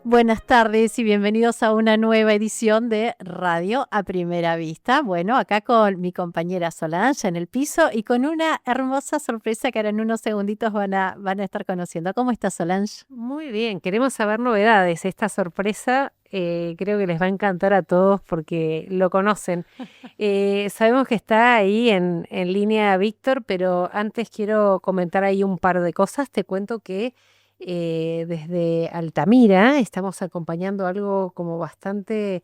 Buenas tardes y bienvenidos a una nueva edición de Radio a Primera Vista. Bueno, acá con mi compañera Solange en el piso y con una hermosa sorpresa que ahora en unos segunditos van a estar conociendo. ¿Cómo está Solange? Muy bien, queremos saber novedades. Esta sorpresa creo que les va a encantar a todos porque lo conocen. Sabemos que está ahí en línea Víctor, pero antes quiero comentar ahí un par de cosas. Te cuento que desde Altamira estamos acompañando algo como bastante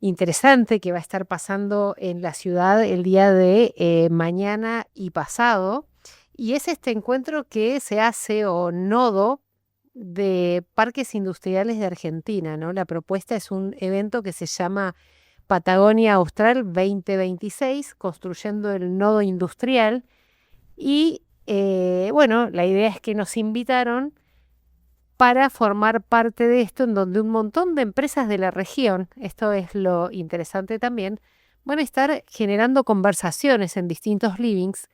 interesante que va a estar pasando en la ciudad el día de mañana y pasado. Y es este encuentro que se hace o nodo de parques industriales de Argentina, ¿no? La propuesta es un evento que se llama Patagonia Austral 2026, construyendo el nodo industrial. Y bueno, la idea es que nos invitaron para formar parte de esto, en donde un montón de empresas de la región, esto es lo interesante también, van a estar generando conversaciones en distintos livings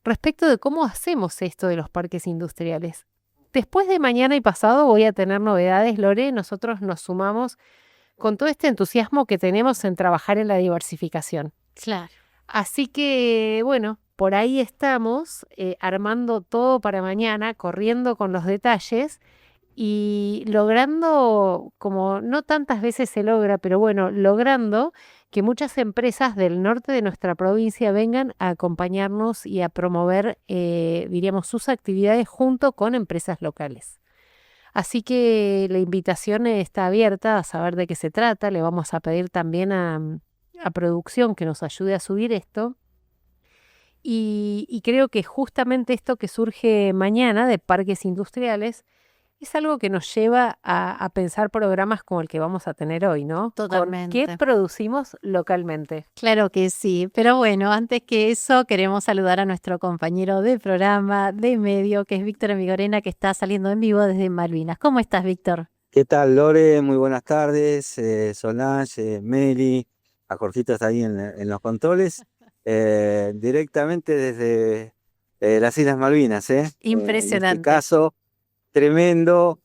respecto de cómo hacemos esto de los parques industriales. Después de mañana y pasado voy a tener novedades, Lore. Nosotros nos sumamos con todo este entusiasmo que tenemos en trabajar en la diversificación. Claro. Así que, bueno, por ahí estamos armando todo para mañana, corriendo con los detalles y logrando, como no tantas veces se logra, pero bueno, logrando que muchas empresas del norte de nuestra provincia vengan a acompañarnos y a promover, diríamos, sus actividades junto con empresas locales. Así que la invitación está abierta a saber de qué se trata. Le vamos a pedir también a producción que nos ayude a subir esto. Y creo que justamente esto que surge mañana de parques industriales es algo que nos lleva a pensar programas como el que vamos a tener hoy, ¿no? Con qué Totalmente. producimos localmente. Claro que sí, pero bueno, antes que eso queremos saludar a nuestro compañero de programa, de medio, que es Víctor Amigorena, que está saliendo en vivo desde Malvinas. ¿Cómo estás, Víctor? ¿Qué tal, Lore? Muy buenas tardes. Solange, Meli, a Jorgito está ahí en los controles. Directamente desde las Islas Malvinas, ¿eh? En este Impresionante. caso, tremendo,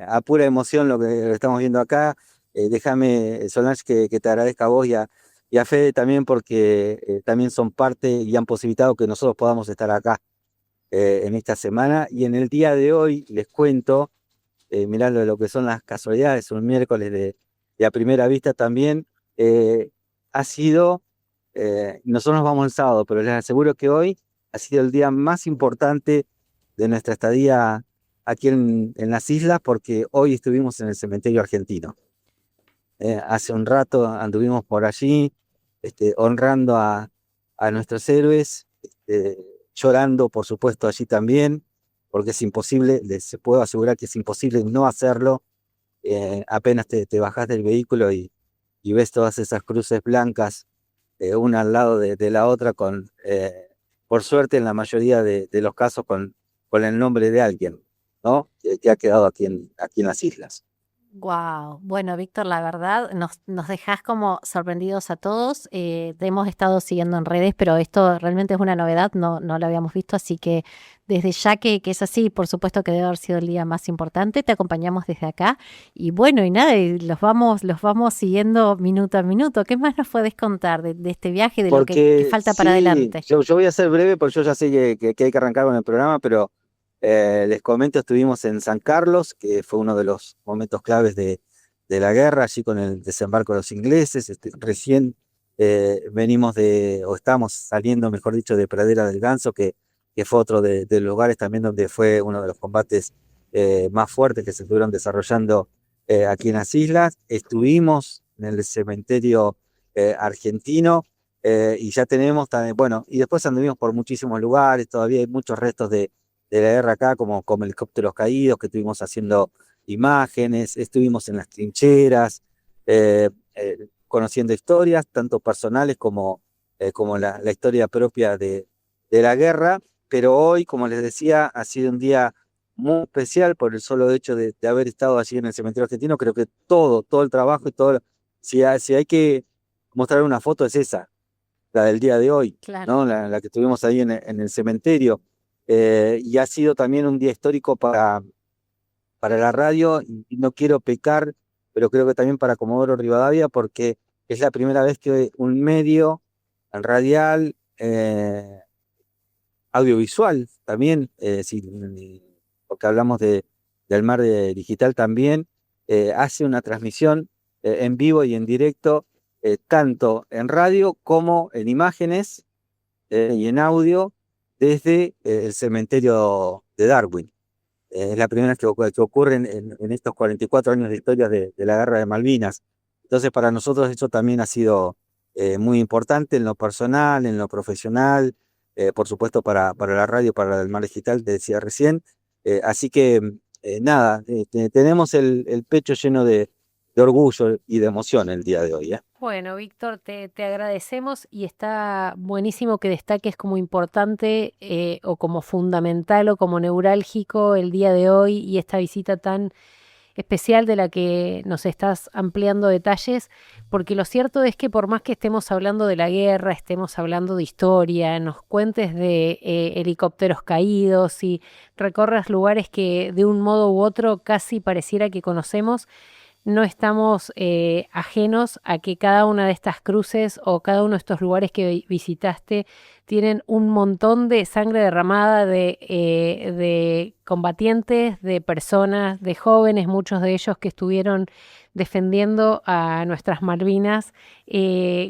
a pura emoción lo que estamos viendo acá. Déjame, Solange, que te agradezca a vos y a Fede también porque también son parte y han posibilitado que nosotros podamos estar acá en esta semana. Y en el día de hoy les cuento mirá lo que son las casualidades, un miércoles de a primera vista también, ha sido, nosotros nos vamos el sábado, pero les aseguro que hoy ha sido el día más importante de nuestra estadía aquí en las islas, porque hoy estuvimos en el cementerio argentino. Hace un rato anduvimos por allí, honrando a nuestros héroes, llorando, por supuesto, allí también, porque es imposible, les puedo asegurar que es imposible no hacerlo. Apenas te bajás del vehículo y ves todas esas cruces blancas, una al lado de la otra, por suerte en la mayoría de los casos, con el nombre de alguien, ¿no? Que ha quedado aquí en las islas. Wow. Bueno, Víctor, la verdad, nos dejás como sorprendidos a todos. Te hemos estado siguiendo en redes, pero esto realmente es una novedad, no lo habíamos visto, así que desde ya que es así, por supuesto que debe haber sido el día más importante, te acompañamos desde acá. Y bueno, y nada, y los vamos siguiendo minuto a minuto. ¿Qué más nos puedes contar de este viaje, de lo que Porque falta para sí, adelante? yo voy a ser breve porque yo ya sé que hay que arrancar con el programa, pero les comento, estuvimos en San Carlos, que fue uno de los momentos claves de la guerra, allí con el desembarco de los ingleses. Recién venimos o estamos saliendo, mejor dicho, de Pradera del Ganso, que fue otro de los lugares también donde fue uno de los combates más fuertes que se estuvieron desarrollando aquí en las islas. Estuvimos en el cementerio argentino. Y ya tenemos también, bueno, y después anduvimos por muchísimos lugares, todavía hay muchos restos de la guerra acá, como helicópteros caídos, que estuvimos haciendo imágenes, estuvimos en las trincheras, conociendo historias, tanto personales como la historia propia de la guerra. Pero hoy, como les decía, ha sido un día muy especial por el solo hecho de haber estado allí en el cementerio argentino. Creo que todo el trabajo y todo, si hay que mostrar una foto, es esa, la del día de hoy, Claro. ¿no? La que tuvimos ahí en el cementerio. Y ha sido también un día histórico para la radio, y no quiero pecar, pero creo que también para Comodoro Rivadavia, porque es la primera vez que un medio radial, audiovisual también, porque hablamos del mar digital también, hace una transmisión en vivo y en directo, tanto en radio como en imágenes y en audio desde el cementerio de Darwin. Es la primera vez que ocurre en estos 44 años de historia de la Guerra de Malvinas. Entonces, para nosotros eso también ha sido muy importante en lo personal, en lo profesional, por supuesto para la radio, para el mar digital, te decía recién. Así que, nada, tenemos el pecho lleno de orgullo y de emoción el día de hoy, ¿eh? Bueno, Víctor, te agradecemos y está buenísimo que destaques como importante o como fundamental o como neurálgico el día de hoy y esta visita tan especial de la que nos estás ampliando detalles, porque lo cierto es que por más que estemos hablando de la guerra, estemos hablando de historia, nos cuentes de helicópteros caídos y recorras lugares que de un modo u otro casi pareciera que conocemos, no estamos ajenos a que cada una de estas cruces o cada uno de estos lugares que visitaste tienen un montón de sangre derramada de combatientes, de personas, de jóvenes, muchos de ellos que estuvieron defendiendo a nuestras Malvinas,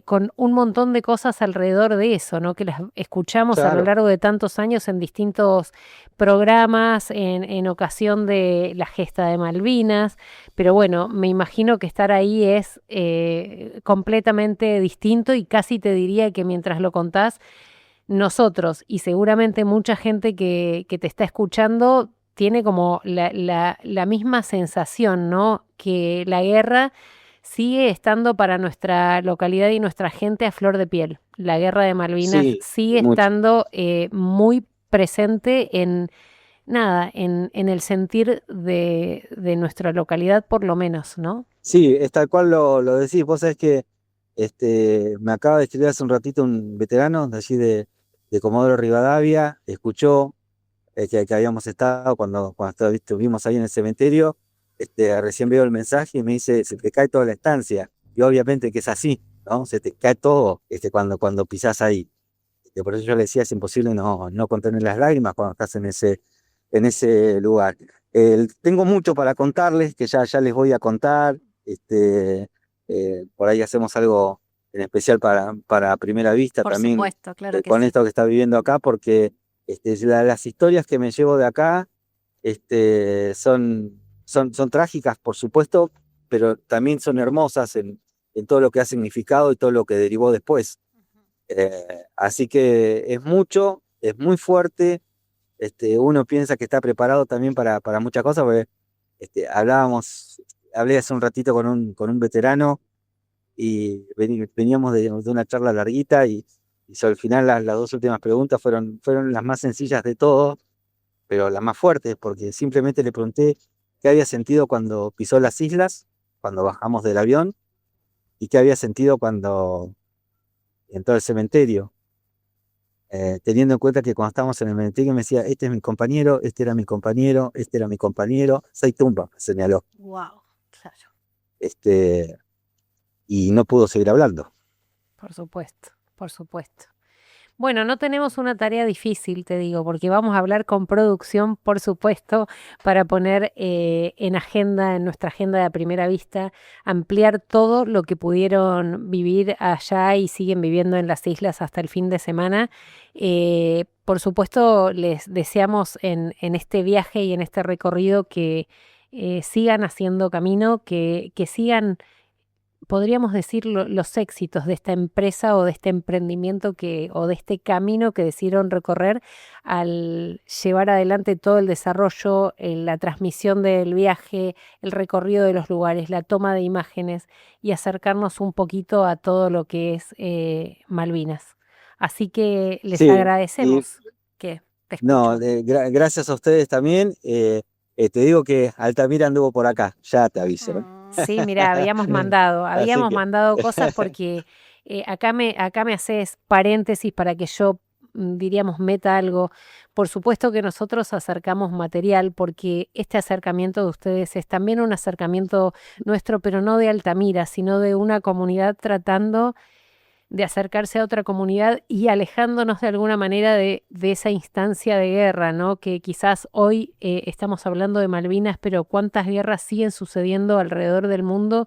con un montón de cosas alrededor de eso, ¿no? Que las escuchamos a lo Claro. largo de tantos años en distintos programas, en ocasión de la gesta de Malvinas, pero bueno, me imagino que estar ahí es completamente distinto y casi te diría que mientras lo contás, nosotros y seguramente mucha gente que te está escuchando tiene como la misma sensación, ¿no? Que la guerra sigue estando para nuestra localidad y nuestra gente a flor de piel. La guerra de Malvinas Sí, sigue mucho. estando muy presente en nada, en el sentir de nuestra localidad por lo menos, ¿no? Sí, es tal cual lo decís. Vos sabés que me acaba de escribir hace un ratito un veterano de allí de Comodoro Rivadavia, escuchó que habíamos estado cuando estuvimos ahí en el cementerio, recién veo el mensaje y me dice, se te cae toda la estancia. Y obviamente que es así, ¿no? Se te cae todo cuando pisás ahí. Por eso yo le decía, es imposible no contener las lágrimas cuando estás en ese lugar. Tengo mucho para contarles, que ya les voy a contar. Por ahí hacemos algo en especial para Primera Vista Por también, supuesto, claro que con sí. esto que está viviendo acá, porque las historias que me llevo de acá son trágicas, por supuesto, pero también son hermosas en todo lo que ha significado y todo lo que derivó después. Así que es mucho, es muy fuerte. Uno piensa que está preparado también para muchas cosas, porque hablé hace un ratito con un veterano y veníamos de una charla larguita y al final las dos últimas preguntas fueron las más sencillas de todo, pero las más fuertes, porque simplemente le pregunté qué había sentido cuando pisó las islas, cuando bajamos del avión, y qué había sentido cuando entró al cementerio. Teniendo en cuenta que cuando estábamos en el cementerio me decía, este es mi compañero, este era mi compañero, este era mi compañero, 6 tumbas, me señaló. Wow, claro. Y no pudo seguir hablando. Por supuesto, por supuesto. Bueno, no tenemos una tarea difícil, te digo, porque vamos a hablar con producción, por supuesto, para poner en nuestra agenda de Primera Vista, ampliar todo lo que pudieron vivir allá y siguen viviendo en las islas hasta el fin de semana. Por supuesto, les deseamos en este viaje y en este recorrido que sigan haciendo camino, que sigan podríamos decir los éxitos de esta empresa o de este emprendimiento o de este camino que decidieron recorrer al llevar adelante todo el desarrollo, la transmisión del viaje, el recorrido de los lugares, la toma de imágenes y acercarnos un poquito a todo lo que es Malvinas. Así que les Sí, y agradecemos que te escucho. gracias a ustedes también. Te digo que Altamira anduvo por acá, ya te aviso, ¿no? Sí, mira, habíamos Así que, mandado cosas porque acá me haces paréntesis para que yo diríamos, meta algo. Por supuesto que nosotros acercamos material porque este acercamiento de ustedes es también un acercamiento nuestro, pero no de Altamira, sino de una comunidad tratando de acercarse a otra comunidad y alejándonos de alguna manera de esa instancia de guerra, ¿no? Que quizás hoy estamos hablando de Malvinas, pero cuántas guerras siguen sucediendo alrededor del mundo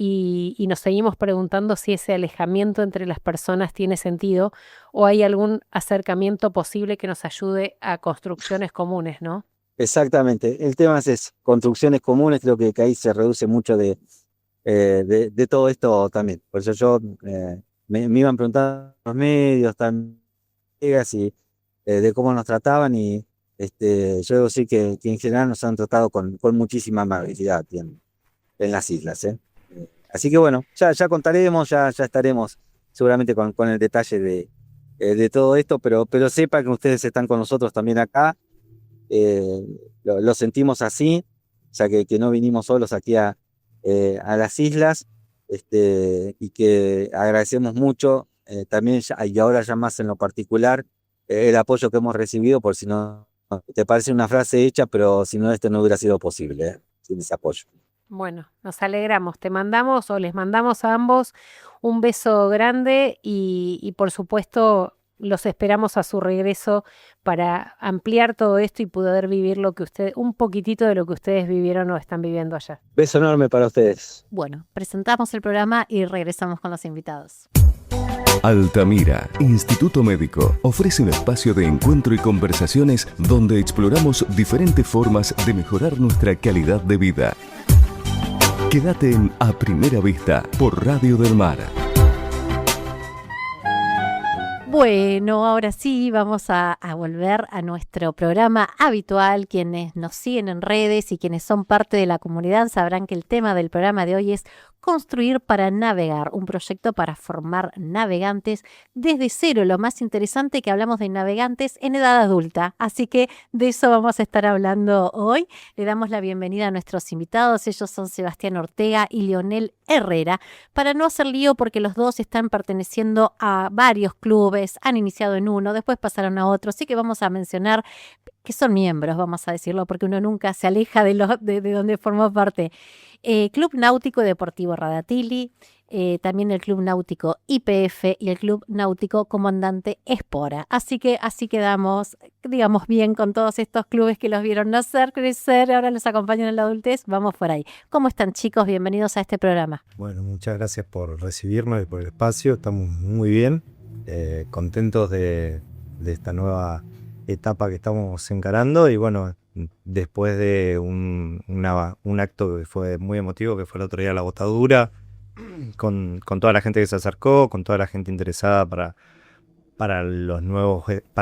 y nos seguimos preguntando si ese alejamiento entre las personas tiene sentido o hay algún acercamiento posible que nos ayude a construcciones comunes, ¿no? Exactamente. El tema es construcciones comunes, creo que ahí se reduce mucho de todo esto también. Por eso yo me iban preguntando los medios, también, y de cómo nos trataban y yo debo decir que en general nos han tratado con muchísima amabilidad aquí en las islas. Así que bueno, ya contaremos, ya estaremos seguramente con el detalle de todo esto, pero sepa que ustedes están con nosotros también acá. Lo sentimos así, ya que no vinimos solos aquí a las islas, y que agradecemos mucho también y ahora ya más en lo particular el apoyo que hemos recibido, por si no te parece una frase hecha, pero si no, esto no hubiera sido posible sin ese apoyo. Bueno, nos alegramos. Te mandamos o les mandamos a ambos un beso grande y por supuesto los esperamos a su regreso para ampliar todo esto y poder vivir un poquitito de lo que ustedes vivieron o están viviendo allá. Beso enorme para ustedes. Bueno, presentamos el programa y regresamos con los invitados. Altamira, Instituto Médico, ofrece un espacio de encuentro y conversaciones donde exploramos diferentes formas de mejorar nuestra calidad de vida. Quédate en A Primera Vista por Radio del Mar. Bueno, ahora sí vamos a volver a nuestro programa habitual. Quienes nos siguen en redes y quienes son parte de la comunidad sabrán que el tema del programa de hoy es Construir para Navegar, un proyecto para formar navegantes desde cero. Lo más interesante que hablamos de navegantes en edad adulta, así que de eso vamos a estar hablando hoy. Le damos la bienvenida a nuestros invitados, ellos son Sebastián Ortega y Leonel Herrera, para no hacer lío porque los dos están perteneciendo a varios clubes, han iniciado en uno, después pasaron a otro, así que vamos a mencionar que son miembros, vamos a decirlo, porque uno nunca se aleja de donde formó parte. Club Náutico y Deportivo Radatili, también el Club Náutico IPF y el Club Náutico Comandante Espora. Así que así quedamos, digamos, bien con todos estos clubes que los vieron nacer, crecer, ahora los acompañan en la adultez. Vamos por ahí. ¿Cómo están, chicos? Bienvenidos a este programa. Bueno, muchas gracias por recibirnos y por el espacio. Estamos muy bien, contentos de esta nueva etapa que estamos encarando y bueno, después de un acto que fue muy emotivo, que fue el otro día la botadura, con toda la gente que se acercó, con toda la gente interesada para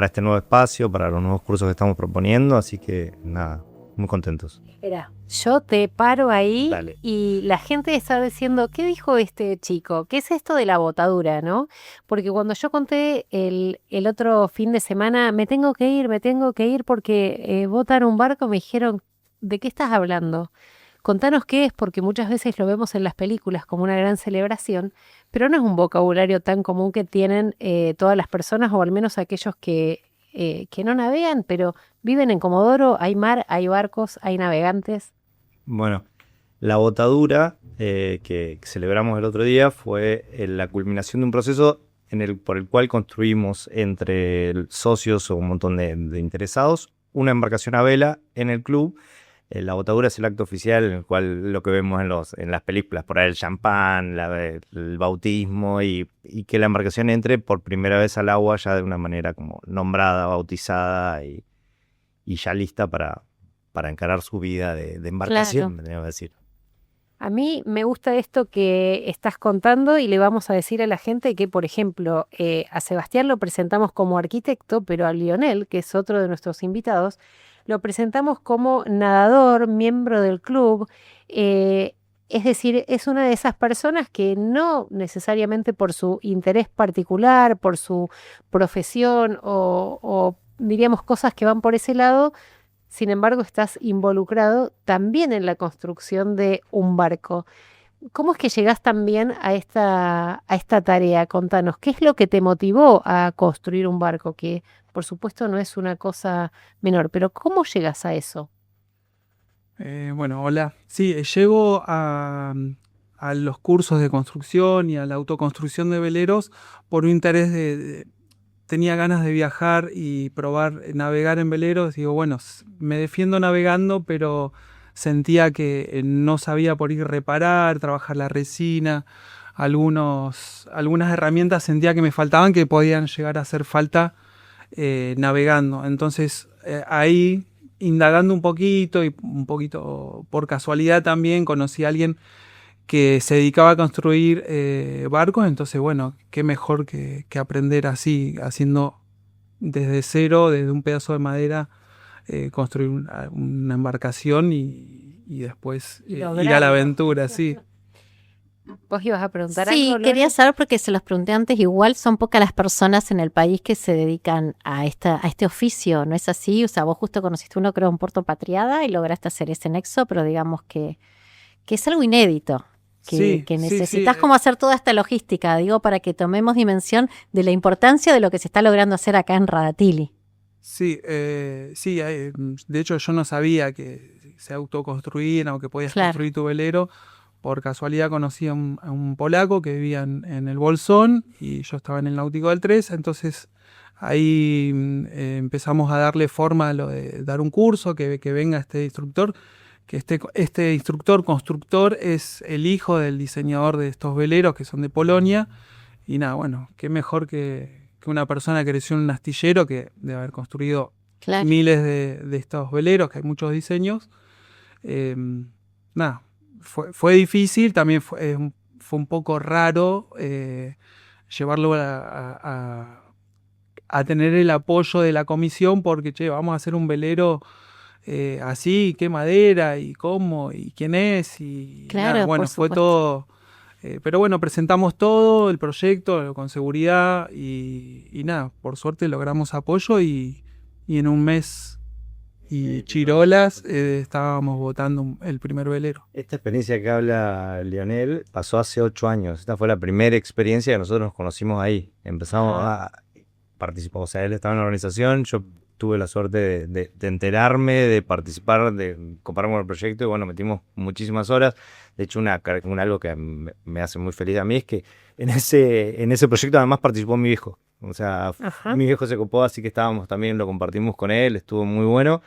este nuevo espacio, para los nuevos cursos que estamos proponiendo, así que nada, muy contentos. Espera, yo te paro ahí. Dale. Y la gente está diciendo, ¿qué dijo este chico? ¿Qué es esto de la botadura, no? Porque cuando yo conté el otro fin de semana, me tengo que ir porque botan un barco, me dijeron, ¿de qué estás hablando? Contanos qué es, porque muchas veces lo vemos en las películas como una gran celebración, pero no es un vocabulario tan común que tienen todas las personas, o al menos aquellos que no navegan, pero viven en Comodoro, hay mar, hay barcos, hay navegantes. Bueno, la botadura que celebramos el otro día fue la culminación de un proceso por el cual construimos entre socios o un montón de interesados una embarcación a vela en el club. La botadura es el acto oficial en el cual lo que vemos en las películas, por ahí el champán, el bautismo y que la embarcación entre por primera vez al agua ya de una manera como nombrada, bautizada y ya lista para encarar su vida de embarcación, Claro. tengo que decir. A mí me gusta esto que estás contando y le vamos a decir a la gente que, por ejemplo, a Sebastián lo presentamos como arquitecto, pero a Lionel, que es otro de nuestros invitados, lo presentamos como nadador, miembro del club. Es decir, es una de esas personas que no necesariamente por su interés particular, por su profesión o diríamos cosas que van por ese lado, sin embargo, estás involucrado también en la construcción de un barco. ¿Cómo es que llegás también a esta tarea? Contanos, ¿qué es lo que te motivó a construir un barco? Que por supuesto no es una cosa menor, pero ¿cómo llegas a eso? Bueno, hola. Sí, llego a los cursos de construcción y a la autoconstrucción de veleros por un interés tenía ganas de viajar y probar navegar en veleros. Digo, bueno, me defiendo navegando, pero sentía que no sabía por ir reparar, trabajar la resina, algunas herramientas sentía que me faltaban que podían llegar a hacer falta navegando. Entonces ahí, indagando un poquito por casualidad también, conocí a alguien que se dedicaba a construir barcos. Entonces, bueno, qué mejor que aprender así, haciendo desde cero, desde un pedazo de madera, construir una embarcación y después ir a la Lograrlo. aventura, sí. ¿Vos ibas a preguntar Sí, algo, quería Lore? saber porque se los pregunté antes, igual son pocas las personas en el país que se dedican a este oficio, ¿no es así? O sea, vos justo conociste uno, creo, en Puerto Patriada y lograste hacer ese nexo, pero digamos que es algo inédito, Sí, que sí, sí, necesitas como hacer toda esta logística, digo, para que tomemos dimensión de la importancia de lo que se está logrando hacer acá en Radatili. sí, sí, de hecho yo no sabía que se autoconstruían o que podías Claro. construir tu velero. Por casualidad conocí a un polaco que vivía en el Bolsón y yo estaba en el Náutico del 3, entonces ahí empezamos a darle forma a lo de dar un curso, que venga este instructor, que este instructor constructor es el hijo del diseñador de estos veleros que son de Polonia. Y nada, bueno, qué mejor que una persona que creció en un astillero que debe haber construido Claro. miles de estos veleros, que hay muchos diseños. Eh, Nada, fue difícil, también fue un poco raro llevarlo a tener el apoyo de la comisión porque, che, vamos a hacer un velero así, qué madera y cómo y quién es y Claro, nada, bueno, por fue supuesto. todo. Pero bueno, presentamos todo el proyecto con seguridad y nada, por suerte logramos apoyo y en un mes y chirolas estábamos botando el primer velero. Esta experiencia que habla Lionel pasó hace 8 años. Esta fue la primera experiencia que nosotros nos conocimos ahí. Empezamos a participar, o sea, él estaba en la organización, yo tuve la suerte de enterarme, de participar, de compararme con el proyecto y bueno, metimos muchísimas horas. De hecho, algo que me hace muy feliz a mí es que en ese proyecto además participó mi viejo. O sea, Ajá. mi viejo se copó, así que estábamos también, lo compartimos con él, estuvo muy bueno.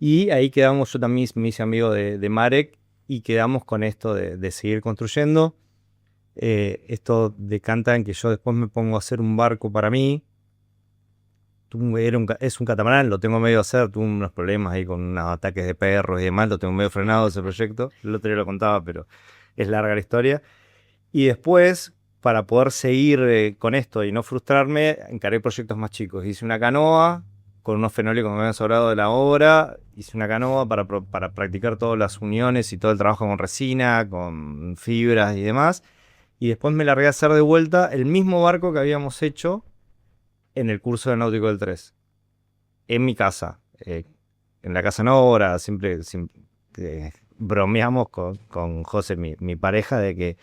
Y ahí quedamos, yo también me hice amigo de Marek y quedamos con esto de seguir construyendo. Esto decanta en que yo después me pongo a hacer un barco para mí. Es un catamarán, lo tengo medio a hacer, tuve unos problemas ahí con unos ataques de perros y demás, lo tengo medio frenado ese proyecto. El otro día lo contaba, pero es larga la historia. Y después, para poder seguir con esto y no frustrarme, encaré proyectos más chicos. Hice una canoa con unos fenólicos que me habían sobrado de la obra. Hice una canoa para practicar todas las uniones y todo el trabajo con resina, con fibras y demás. Y después me largué a hacer de vuelta el mismo barco que habíamos hecho en el curso de Náutico del 3. En mi casa. En la casa Nora, siempre bromeamos con José, mi pareja, de que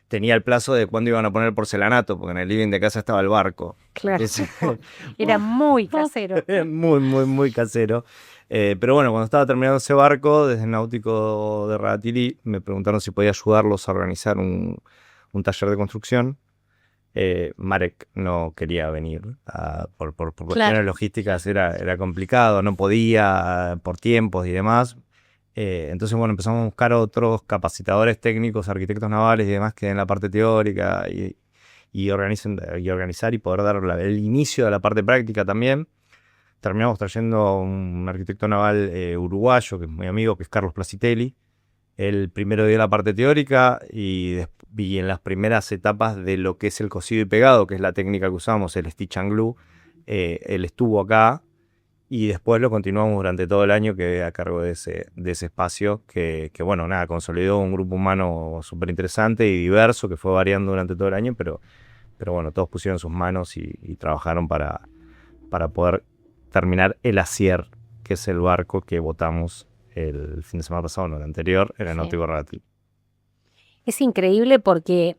tenía el plazo de cuándo iban a poner porcelanato, porque en el living de casa estaba el barco. Claro. Entonces, Era muy casero. muy, muy, muy casero. Pero bueno, cuando estaba terminando ese barco, desde el Náutico de Radatili, me preguntaron si podía ayudarlos a organizar un taller de construcción. Marek no quería venir por cuestiones logísticas, era complicado, no podía por tiempos y demás. Entonces, bueno, empezamos a buscar otros capacitadores técnicos, arquitectos navales y demás que den la parte teórica y organizar y poder dar el inicio de la parte práctica también. Terminamos trayendo a un arquitecto naval uruguayo, que es muy amigo, que es Carlos Placitelli. Él primero dio la parte teórica y en las primeras etapas de lo que es el cosido y pegado, que es la técnica que usamos, el stitch and glue, él estuvo acá y después lo continuamos durante todo el año, que a cargo de ese espacio que bueno, nada, consolidó un grupo humano súper interesante y diverso que fue variando durante todo el año, pero bueno, todos pusieron sus manos y trabajaron para poder terminar el Acier, que es el barco que botamos el fin de semana pasado, no, el anterior, era el Náutico Radatili. Es increíble porque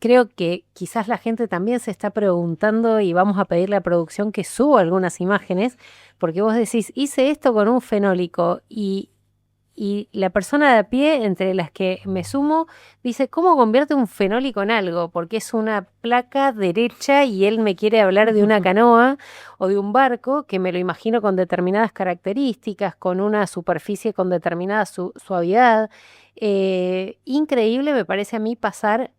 creo que quizás la gente también se está preguntando y vamos a pedirle a producción que suba algunas imágenes, porque vos decís, hice esto con un fenólico y la persona de a pie, entre las que me sumo, dice, ¿cómo convierte un fenólico en algo? Porque es una placa derecha y él me quiere hablar de una canoa o de un barco que me lo imagino con determinadas características, con una superficie con determinada suavidad. Increíble me parece a mí pasar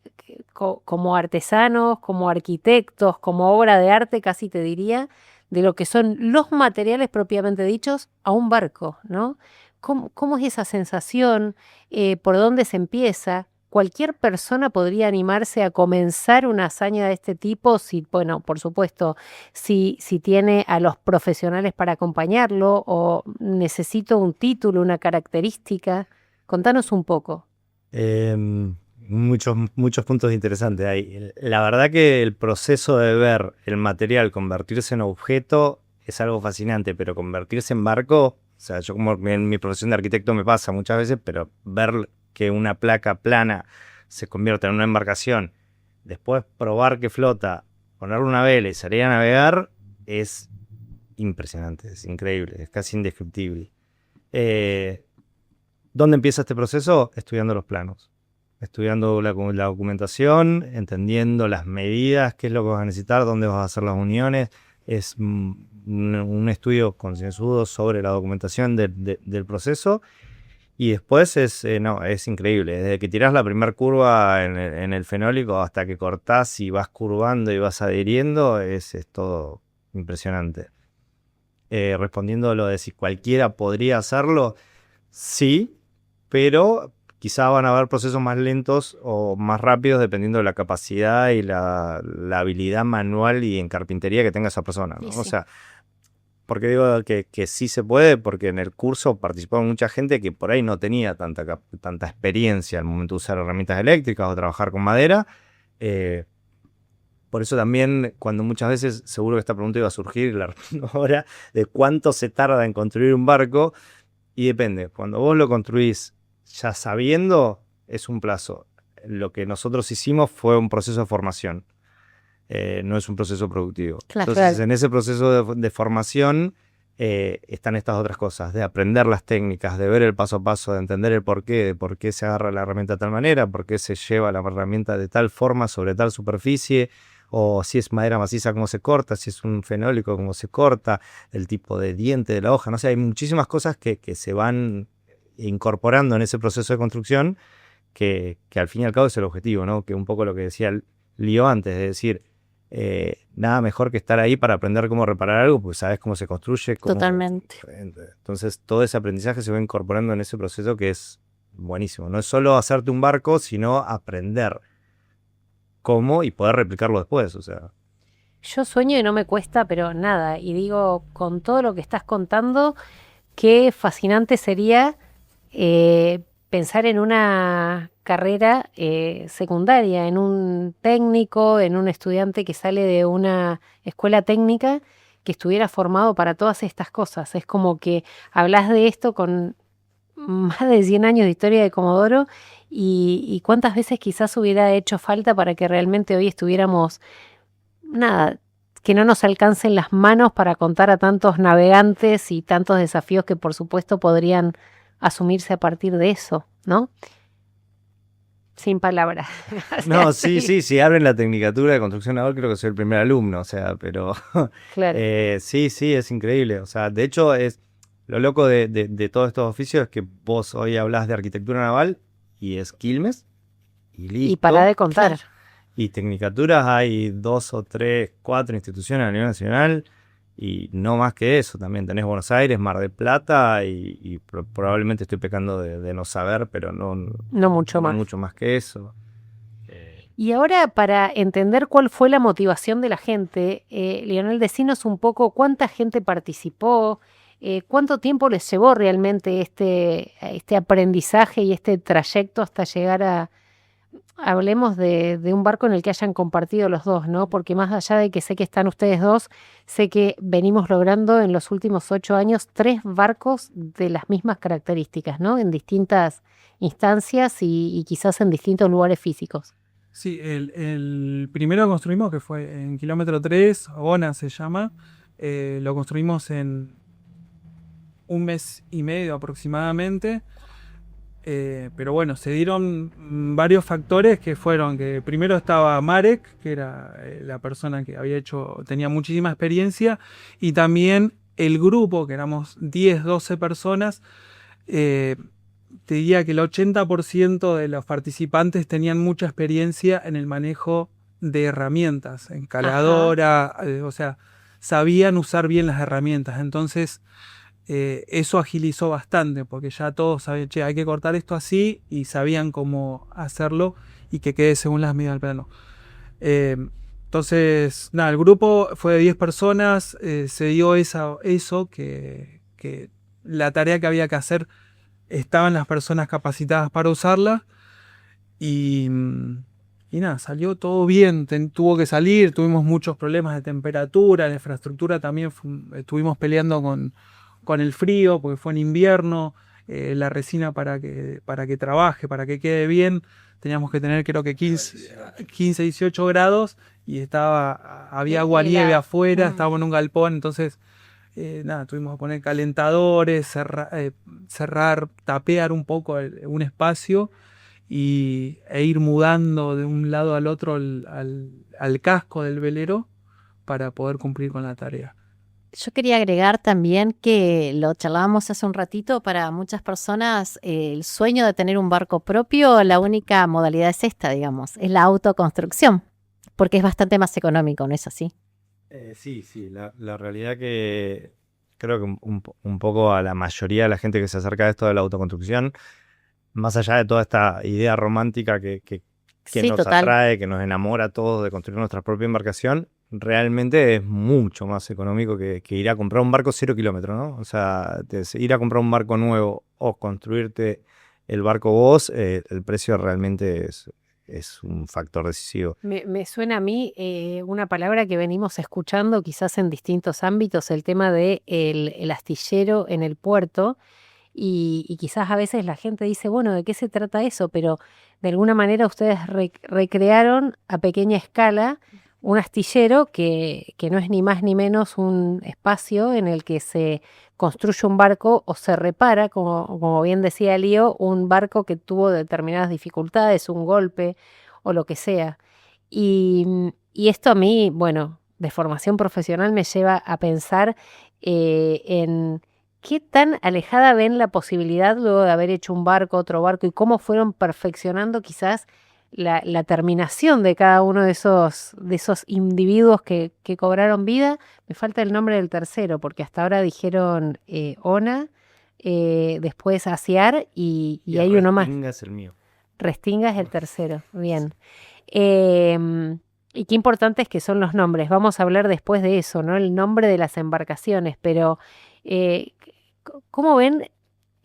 como artesanos, como arquitectos, como obra de arte, casi te diría, de lo que son los materiales propiamente dichos a un barco, ¿no? ¿Cómo es esa sensación? ¿Por dónde se empieza? ¿Cualquier persona podría animarse a comenzar una hazaña de este tipo? Si, bueno, por supuesto, si tiene a los profesionales para acompañarlo o necesito un título, una característica. Contanos un poco. Muchos puntos interesantes ahí. La verdad que el proceso de ver el material convertirse en objeto es algo fascinante, pero convertirse en barco, o sea, yo como en mi profesión de arquitecto me pasa muchas veces, pero ver que una placa plana se convierta en una embarcación, después probar que flota, ponerle una vela y salir a navegar, es impresionante, es increíble, es casi indescriptible. ¿Dónde empieza este proceso? Estudiando los planos. Estudiando la documentación, entendiendo las medidas, qué es lo que vas a necesitar, dónde vas a hacer las uniones. Es un estudio concienzudo sobre la documentación del proceso. Y después es increíble. Desde que tirás la primera curva en el fenólico hasta que cortás y vas curvando y vas adhiriendo, es todo impresionante. Respondiendo a lo de si cualquiera podría hacerlo, sí, pero quizá van a haber procesos más lentos o más rápidos dependiendo de la capacidad y la habilidad manual y en carpintería que tenga esa persona, ¿no? Sí. O sea, ¿por qué digo que sí se puede? Porque en el curso participó mucha gente que por ahí no tenía tanta experiencia al momento de usar herramientas eléctricas o trabajar con madera. Por eso también, cuando muchas veces, seguro que esta pregunta iba a surgir, la respondo ahora, de cuánto se tarda en construir un barco, y depende. Cuando vos lo construís ya sabiendo, es un plazo. Lo que nosotros hicimos fue un proceso de formación, no es un proceso productivo. Claro. Entonces, en ese proceso de formación están estas otras cosas, de aprender las técnicas, de ver el paso a paso, de entender el porqué, de por qué se agarra la herramienta de tal manera, por qué se lleva la herramienta de tal forma sobre tal superficie, o si es madera maciza, cómo se corta, si es un fenólico, cómo se corta, el tipo de diente de la hoja. No sé, hay muchísimas cosas que se van incorporando en ese proceso de construcción que al fin y al cabo es el objetivo, ¿no? Que un poco lo que decía Lío antes, es decir, nada mejor que estar ahí para aprender cómo reparar algo, porque sabes cómo se construye. Totalmente. Entonces todo ese aprendizaje se va incorporando en ese proceso que es buenísimo. No es solo hacerte un barco, sino aprender cómo y poder replicarlo después, o sea. Yo sueño y no me cuesta, pero nada. Y digo, con todo lo que estás contando, qué fascinante sería pensar en una carrera secundaria, en un técnico, en un estudiante que sale de una escuela técnica que estuviera formado para todas estas cosas. Es como que hablas de esto con más de 100 años de historia de Comodoro y cuántas veces quizás hubiera hecho falta para que realmente hoy estuviéramos, nada, que no nos alcancen las manos para contar a tantos navegantes y tantos desafíos que por supuesto podrían asumirse a partir de eso, ¿no? Sin palabras. No, sí, abren la tecnicatura de construcción naval, creo que soy el primer alumno, o sea, pero Claro. sí, es increíble. O sea, de hecho, es lo loco de todos estos oficios es que vos hoy hablás de arquitectura naval y es Quilmes y listo. Y para de contar. Y tecnicaturas hay 2 o 3, 4 instituciones a nivel nacional y no más que eso. También tenés Buenos Aires, Mar del Plata y probablemente estoy pecando de no saber, pero no mucho más. mucho más que eso. Y ahora, para entender cuál fue la motivación de la gente, Leonel, decinos un poco cuánta gente participó, cuánto tiempo les llevó realmente este aprendizaje y este trayecto hasta llegar hablemos de un barco en el que hayan compartido los dos, ¿no? Porque más allá de que sé que están ustedes dos, sé que venimos logrando en los últimos 8 años 3 barcos de las mismas características, ¿no? En distintas instancias y quizás en distintos lugares físicos. Sí, el primero que construimos, que fue en kilómetro 3, Ona se llama, lo construimos en 1 mes y medio aproximadamente. Pero bueno, se dieron varios factores que fueron que primero estaba Marek, que era la persona que tenía muchísima experiencia, y también el grupo, que éramos 10, 12 personas. Te diría que el 80% de los participantes tenían mucha experiencia en el manejo de herramientas, escaladora, o sea, sabían usar bien las herramientas. Entonces, eso agilizó bastante, porque ya todos sabían, che, hay que cortar esto así, y sabían cómo hacerlo y que quede según las medidas del plano. Entonces, nada, el grupo fue de 10 personas, se dio eso que la tarea que había que hacer estaban las personas capacitadas para usarla, y nada, salió todo bien, tuvo que salir, tuvimos muchos problemas de temperatura, la infraestructura también, estuvimos peleando con el frío, porque fue en invierno, la resina para que trabaje, para que quede bien, teníamos que tener creo que 15 18 grados, y había agua nieve afuera, estábamos en un galpón, entonces nada, tuvimos que poner calentadores, cerrar, tapear un poco un espacio e ir mudando de un lado al otro al casco del velero para poder cumplir con la tarea. Yo quería agregar también que lo charlábamos hace un ratito, para muchas personas el sueño de tener un barco propio, la única modalidad es esta, digamos, es la autoconstrucción, porque es bastante más económico, ¿no es así? Sí, la realidad que creo que un poco a la mayoría de la gente que se acerca a esto de la autoconstrucción, más allá de toda esta idea romántica que Sí, nos total. atrae, que nos enamora a todos de construir nuestra propia embarcación, realmente es mucho más económico que ir a comprar un barco 0 kilómetros, ¿no? O sea, ir a comprar un barco nuevo o construirte el barco vos, el precio realmente es un factor decisivo. Me suena a mí una palabra que venimos escuchando quizás en distintos ámbitos, el tema de el astillero en el puerto, y quizás a veces la gente dice, bueno, ¿de qué se trata eso? Pero de alguna manera ustedes recrearon a pequeña escala un astillero que no es ni más ni menos un espacio en el que se construye un barco o se repara, como bien decía Lío, un barco que tuvo determinadas dificultades, un golpe o lo que sea. Y esto a mí, bueno, de formación profesional me lleva a pensar en qué tan alejada ven la posibilidad luego de haber hecho un barco, otro barco, y cómo fueron perfeccionando quizás la terminación de cada uno de esos individuos que cobraron vida. Me falta el nombre del tercero, porque hasta ahora dijeron Ona, después Asiar y hay uno más. Restinga es el mío. Restinga es el tercero, bien. Y qué importantes que son los nombres. Vamos a hablar después de eso, ¿no? El nombre de las embarcaciones, pero ¿cómo ven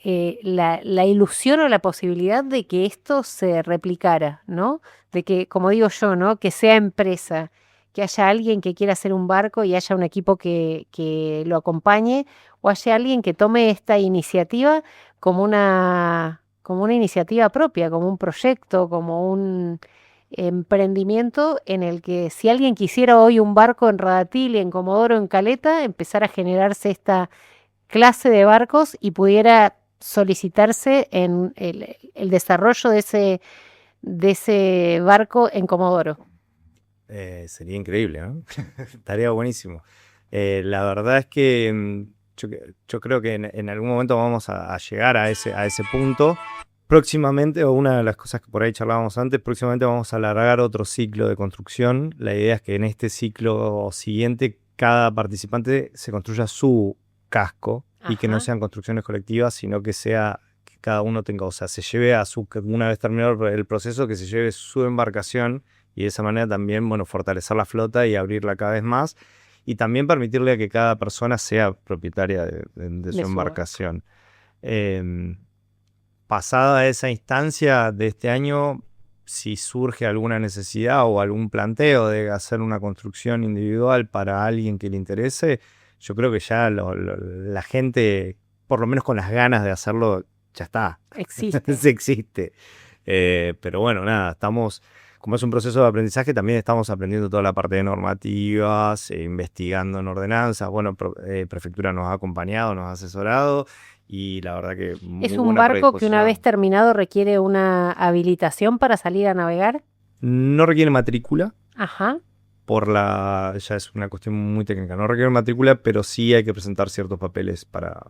la ilusión o la posibilidad de que esto se replicara, ¿no? De que, como digo yo, ¿no? Que sea empresa, que haya alguien que quiera hacer un barco y haya un equipo que lo acompañe, o haya alguien que tome esta iniciativa como una iniciativa propia, como un proyecto, como un emprendimiento en el que si alguien quisiera hoy un barco en Radatil, en Comodoro, en Caleta, empezara a generarse esta clase de barcos y pudiera solicitarse en el desarrollo de ese barco en Comodoro. Sería increíble, ¿no? Estaría buenísimo. La verdad es que yo creo que en algún momento vamos a llegar a ese punto. Próximamente, o una de las cosas que por ahí charlábamos antes, próximamente vamos a alargar otro ciclo de construcción. La idea es que en este ciclo siguiente cada participante se construya su casco. Ajá. Y que no sean construcciones colectivas, sino que cada uno tenga, o sea, se lleve una vez terminado el proceso, que se lleve su embarcación, y de esa manera también, bueno, fortalecer la flota y abrirla cada vez más, y también permitirle a que cada persona sea propietaria de su embarcación. Pasada esa instancia de este año, si surge alguna necesidad o algún planteo de hacer una construcción individual para alguien que le interese, yo creo que ya la gente, por lo menos con las ganas de hacerlo, ya está. Existe. Sí existe. Pero bueno, nada, como es un proceso de aprendizaje, también estamos aprendiendo toda la parte de normativas, investigando en ordenanzas. Bueno, Prefectura nos ha acompañado, nos ha asesorado y la verdad que muy ¿Es un buena barco que una predisposición. vez terminado requiere una habilitación para salir a navegar? No requiere matrícula. Ajá. Ya es una cuestión muy técnica, no requiere matrícula, pero sí hay que presentar ciertos papeles para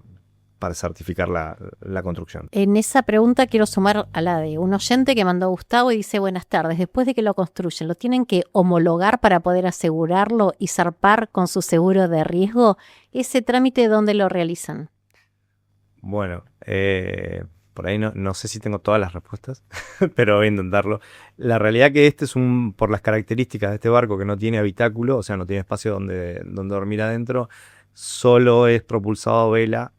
certificar la construcción. En esa pregunta quiero sumar a la de un oyente que mandó Gustavo y dice: buenas tardes, después de que lo construyen, ¿lo tienen que homologar para poder asegurarlo y zarpar con su seguro de riesgo? ¿Ese trámite dónde lo realizan? Bueno, por ahí no sé si tengo todas las respuestas, pero voy a intentarlo. La realidad que por las características de este barco que no tiene habitáculo, o sea, no tiene espacio donde dormir adentro, solo es propulsado a vela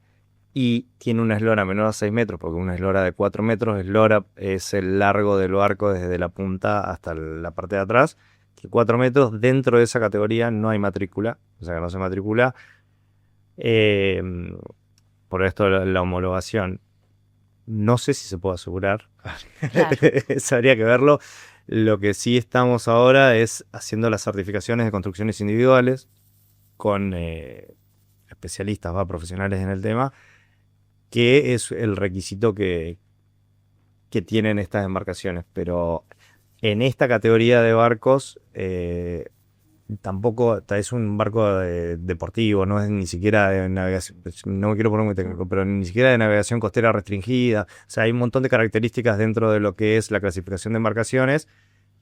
y tiene una eslora menor a 6 metros, porque una eslora de 4 metros, eslora es el largo del barco desde la punta hasta la parte de atrás, que 4 metros, dentro de esa categoría no hay matrícula, o sea que no se matricula. Por esto la homologación, no sé si se puede asegurar, Claro. eso habría que verlo. Lo que sí estamos ahora es haciendo las certificaciones de construcciones individuales con especialistas, profesionales en el tema, que es el requisito que tienen estas embarcaciones. Pero en esta categoría de barcos, tampoco es un barco deportivo, no es ni siquiera de navegación, no me quiero poner muy técnico, pero ni siquiera de navegación costera restringida. O sea, hay un montón de características dentro de lo que es la clasificación de embarcaciones.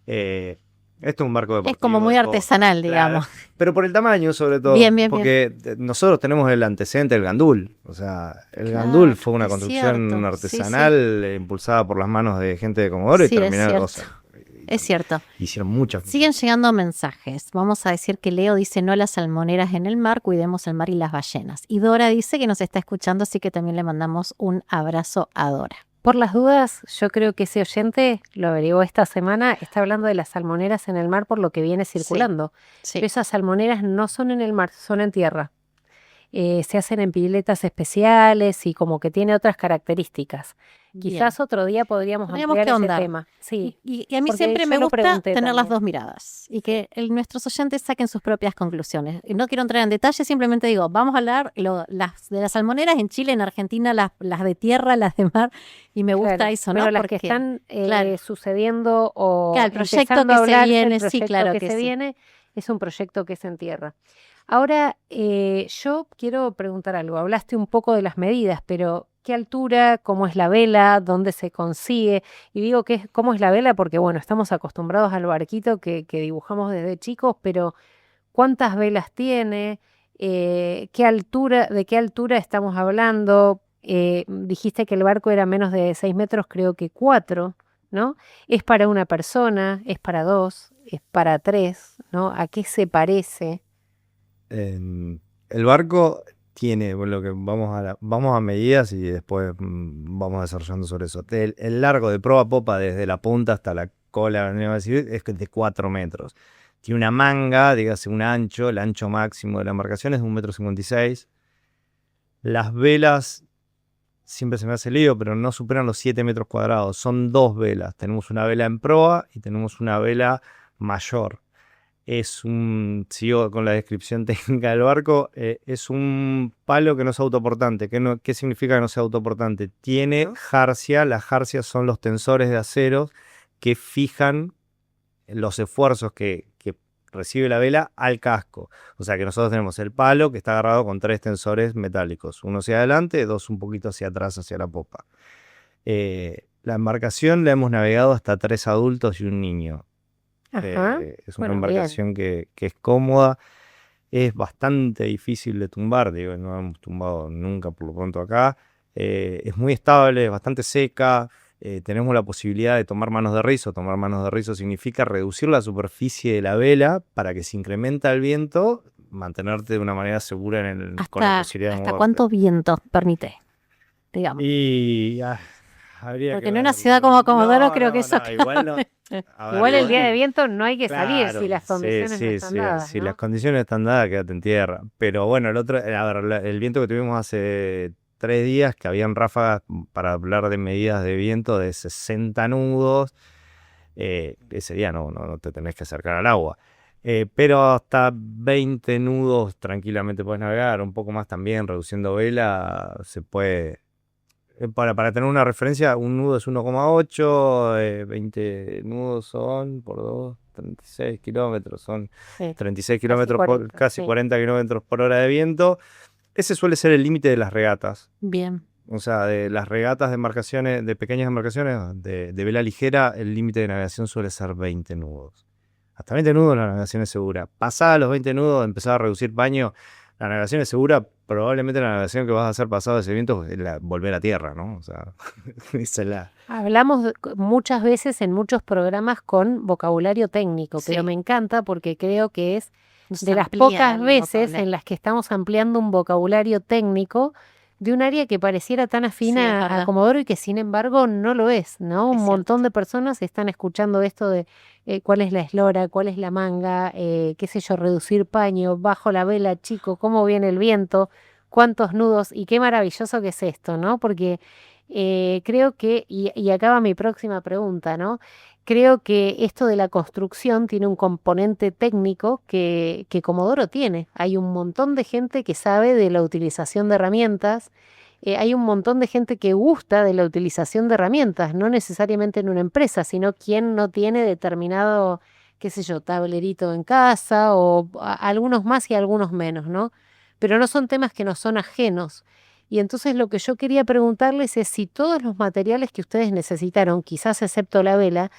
Esto es un barco deportivo. Es como muy artesanal, digamos. Claro, pero por el tamaño, sobre todo. Bien, bien, porque nosotros tenemos el antecedente del gandul. O sea, el Claro, gandul fue una es construcción cierto. artesanal, impulsada por las manos de gente de Comodoro Sí, y es terminaron. cierto. Es cierto. Hicieron muchas. Siguen llegando mensajes. Vamos a decir que Leo dice: no a las salmoneras en el mar, cuidemos el mar y las ballenas. Y Dora dice que nos está escuchando, así que también le mandamos un abrazo a Dora. Por las dudas, yo creo que ese oyente, lo averiguó esta semana, está hablando de las salmoneras en el mar por lo que viene circulando. Sí. Pero esas salmoneras no son en el mar, son en tierra. Se hacen en piletas especiales y como que tiene otras características. Quizás otro día podríamos Tendríamos ampliar que ese ahondar. tema. Sí, Y a mí porque siempre yo me lo gusta pregunté tener las también. dos miradas y que nuestros oyentes saquen sus propias conclusiones. Y no quiero entrar en detalle, simplemente digo, vamos a hablar de las salmoneras en Chile, en Argentina, las de tierra, las de mar, y me gusta Claro, eso, ¿no? pero las Porque que están claro. sucediendo o Claro, el proyecto empezando a que se hablarse, viene, el sí, proyecto claro que que se sí. viene es un proyecto que es en tierra. Ahora, yo quiero preguntar algo. Hablaste un poco de las medidas, pero ¿qué altura? ¿Cómo es la vela? ¿Dónde se consigue? Y digo cómo es la vela porque, bueno, estamos acostumbrados al barquito que dibujamos desde chicos, pero ¿cuántas velas tiene? ¿De qué altura estamos hablando? Dijiste que el barco era menos de 6 metros, creo que 4, ¿no? ¿Es para una persona? ¿Es para 2? ¿Es para 3? ¿No? ¿A qué se parece? El barco tiene, lo que vamos a medidas y después vamos desarrollando sobre eso. El largo de proa a popa desde la punta hasta la cola es de 4 metros. Tiene una manga, dígase un ancho, el ancho máximo de la embarcación es de 1,56 m. Las velas, siempre se me hace lío, pero no superan los 7 metros cuadrados. Son 2 velas. Tenemos una vela en proa y tenemos una vela mayor. Sigo con la descripción técnica del barco, es un palo que no es autoportante. ¿Qué significa que no sea autoportante? Tiene jarcia, las jarcias son los tensores de acero que fijan los esfuerzos que recibe la vela al casco. O sea que nosotros tenemos el palo que está agarrado con 3 tensores metálicos, uno hacia adelante, 2 un poquito hacia atrás, hacia la popa. La embarcación la hemos navegado hasta 3 adultos y un niño. Ajá. Es una Bueno, embarcación que es cómoda, es bastante difícil de tumbar, digo, no hemos tumbado nunca por lo pronto acá, es muy estable, es bastante seca, tenemos la posibilidad de tomar manos de rizo. Tomar manos de rizo significa reducir la superficie de la vela para que si incrementa el viento, mantenerte de una manera segura con la posibilidad de ¿Hasta moverte. cuánto viento permite? Digamos. Y Habría Porque que en una verlo. ciudad como Comodoro No, creo no, que eso... no, igual no. A ver, Igual el igual- día de viento no hay que salir Claro, si las condiciones sí, no sí, están sí, dadas, si ¿no? las condiciones están dadas, quédate en tierra. Pero bueno, a ver, el viento que tuvimos hace 3 días, que habían ráfagas, para hablar de medidas de viento, de 60 nudos, ese día no te tenés que acercar al agua. Pero hasta 20 nudos tranquilamente puedes navegar, un poco más también, reduciendo vela, se puede. Para tener una referencia, un nudo es 1,8, 20 nudos son por 2, 36 kilómetros, son Sí, 36 Casi kilómetros 40, casi sí. 40 kilómetros por hora de viento. Ese suele ser el límite de las regatas. bien. O sea, de las regatas de embarcaciones, de pequeñas embarcaciones, de vela ligera, el límite de navegación suele ser 20 nudos. Hasta 20 nudos la navegación es segura. Pasada los 20 nudos, empezar a reducir paño, la navegación es segura. Probablemente la navegación que vas a hacer pasado ese viento es volver a tierra, ¿no? O sea, esa es la... Hablamos muchas veces en muchos programas con vocabulario técnico, pero Sí. me encanta porque creo que es Nos de las amplía pocas el veces vocabulario. en las que estamos ampliando un vocabulario técnico de un área que pareciera tan Sí, afín es a verdad. Comodoro y que sin embargo no lo es, ¿no? Un Es montón de personas están escuchando esto de cuál es la eslora, cuál es la manga, qué sé yo, reducir paño, bajo la vela, chico, cómo viene el viento, cuántos nudos y qué maravilloso que es esto, ¿no? Porque creo que, y acá va mi próxima pregunta, ¿no? Creo que esto de la construcción tiene un componente técnico que Comodoro tiene. Hay un montón de gente que sabe de la utilización de herramientas, hay un montón de gente que gusta de la utilización de herramientas, no necesariamente en una empresa, sino quien no tiene determinado, qué sé yo, tablerito en casa o algunos más y algunos menos, ¿no? Pero no son temas que nos son ajenos. Y entonces lo que yo quería preguntarles es si todos los materiales que ustedes necesitaron, quizás excepto la vela,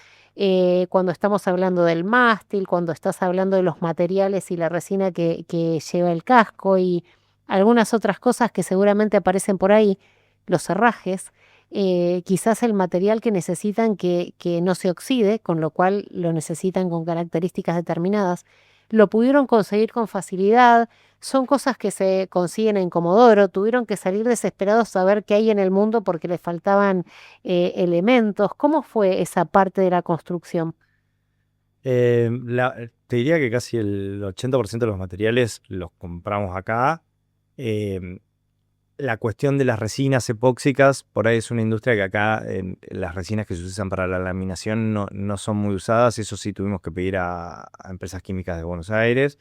cuando estamos hablando del mástil, cuando estás hablando de los materiales y la resina que lleva el casco y algunas otras cosas que seguramente aparecen por ahí, los herrajes, quizás el material que necesitan que no se oxide, con lo cual lo necesitan con características determinadas, lo pudieron conseguir con facilidad. Son cosas que se consiguen en Comodoro, tuvieron que salir desesperados a ver qué hay en el mundo porque les faltaban elementos. ¿Cómo fue esa parte de la construcción? Te diría que casi el 80% de los materiales los compramos acá. La cuestión de las resinas epóxicas, por ahí es una industria que acá las resinas que se usan para la laminación no son muy usadas. Eso sí tuvimos que pedir a empresas químicas de Buenos Aires.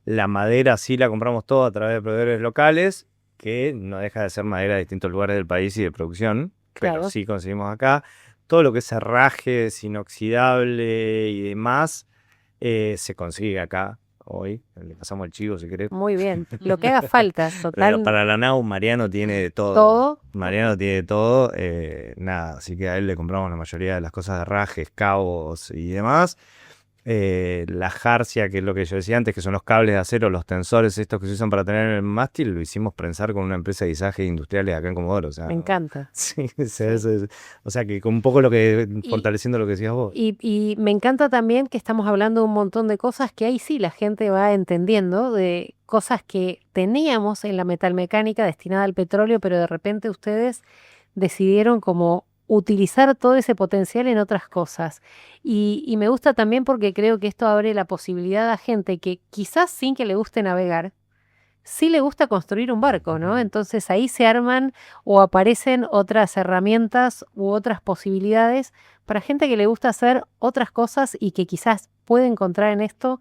La madera sí la compramos toda a través de proveedores locales, que no deja de ser madera de distintos lugares del país y de producción, Claro. pero sí conseguimos acá. Todo lo que es herraje, inoxidable y demás, se consigue acá hoy. Le pasamos el chivo si querés. Muy bien, lo que haga falta, Pero total. para la NAU, Mariano tiene de todo. Todo. Mariano tiene de todo. Nada, así que a él le compramos la mayoría de las cosas de herrajes, cabos y demás. La jarcia, que es lo que yo decía antes, que son los cables de acero, los tensores estos que se usan para tener el mástil, lo hicimos prensar con una empresa de guisaje industriales acá en Comodoro. O sea, Me encanta. Sí, o sea, o sea, que con un poco Y- fortaleciendo lo que decías vos. Y me encanta también que estamos hablando de un montón de cosas que ahí sí la gente va entendiendo, de cosas que teníamos en la metalmecánica destinada al petróleo, pero de repente ustedes decidieron como utilizar todo ese potencial en otras cosas. Y me gusta también porque creo que esto abre la posibilidad a gente que quizás sin que le guste navegar, sí le gusta construir un barco, ¿no? Entonces ahí se arman o aparecen otras herramientas u otras posibilidades para gente que le gusta hacer otras cosas y que quizás puede encontrar en esto,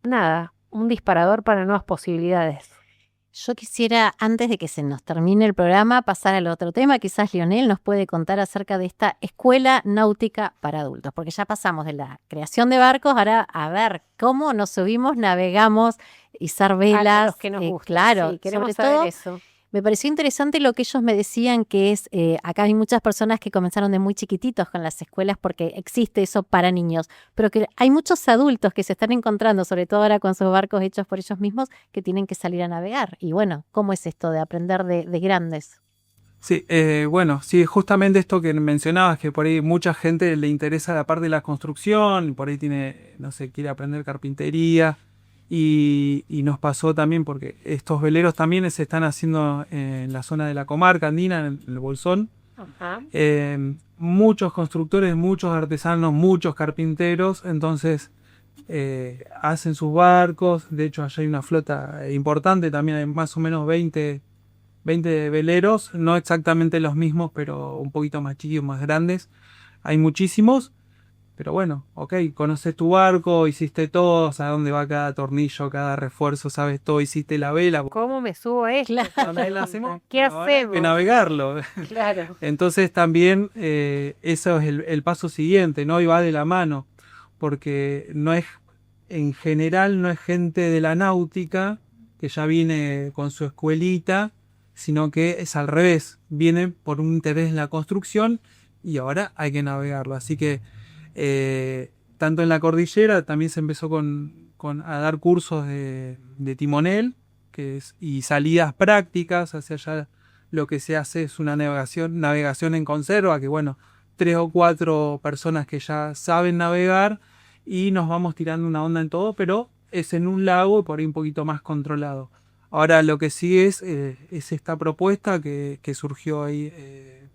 nada, un disparador para nuevas posibilidades. Yo quisiera, antes de que se nos termine el programa, pasar al otro tema. Quizás Lionel nos puede contar acerca de esta escuela náutica para adultos, porque ya pasamos de la creación de barcos, ahora a ver cómo nos subimos, navegamos, izar A velas. los que nos gusta. Claro, Sí, queremos sobre saber todo. eso. Me pareció interesante lo que ellos me decían, que es, acá hay muchas personas que comenzaron de muy chiquititos con las escuelas porque existe eso para niños, pero que hay muchos adultos que se están encontrando, sobre todo ahora con sus barcos hechos por ellos mismos, que tienen que salir a navegar. Y bueno, ¿cómo es esto de aprender de grandes? Sí, bueno, sí, justamente esto que mencionabas, que por ahí mucha gente le interesa la parte de la construcción, por ahí tiene, no sé, quiere aprender carpintería Y nos pasó también porque estos veleros también se están haciendo en la zona de la comarca andina, en el Bolsón. Ajá. Muchos constructores, muchos artesanos, muchos carpinteros, entonces hacen sus barcos. De hecho, allá hay una flota importante, también hay más o menos 20 veleros, no exactamente los mismos, pero un poquito más chiquitos, más grandes. Hay muchísimos. Pero bueno, ok, conoces tu barco, hiciste todo, sabes dónde va cada tornillo, cada refuerzo, sabes todo, hiciste la vela. ¿Cómo me subo a esto? Cuando la hacemos, ¿Qué ahora hay hacemos? que navegarlo. Claro. Entonces también eso es el paso siguiente, ¿no? Y va de la mano, porque no es, en general, no es gente de la náutica que ya viene con su escuelita, sino que es al revés, viene por un interés en la construcción y ahora hay que navegarlo. Así que tanto en la cordillera también se empezó a dar cursos de timonel y salidas prácticas hacia allá. Lo que se hace es una navegación en conserva, que bueno, 3 o 4 personas que ya saben navegar y nos vamos tirando una onda en todo, pero es en un lago por ahí un poquito más controlado. Ahora lo que sigue es esta propuesta que surgió ahí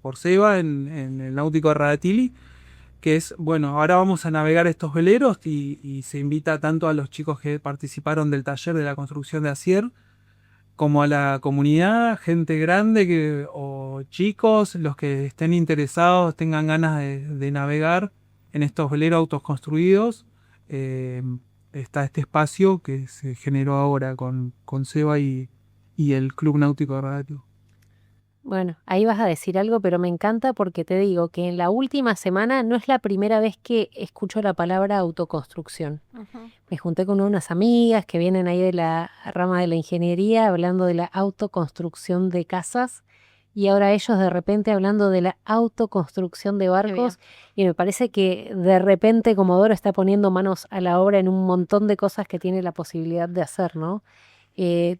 por Seba en el Náutico de Radatili, que es, bueno, ahora vamos a navegar estos veleros y se invita tanto a los chicos que participaron del taller de la construcción de Asier, como a la comunidad, gente grande o chicos, los que estén interesados, tengan ganas de navegar en estos veleros autoconstruidos. Está este espacio que se generó ahora con Seba y el Club Náutico de Radio. Bueno, ahí vas a decir algo, pero me encanta porque te digo que en la última semana no es la primera vez que escucho la palabra autoconstrucción. Me junté con unas amigas que vienen ahí de la rama de la ingeniería hablando de la autoconstrucción de casas y ahora ellos de repente hablando de la autoconstrucción de barcos y me parece que de repente Comodoro está poniendo manos a la obra en un montón de cosas que tiene la posibilidad de hacer, ¿no?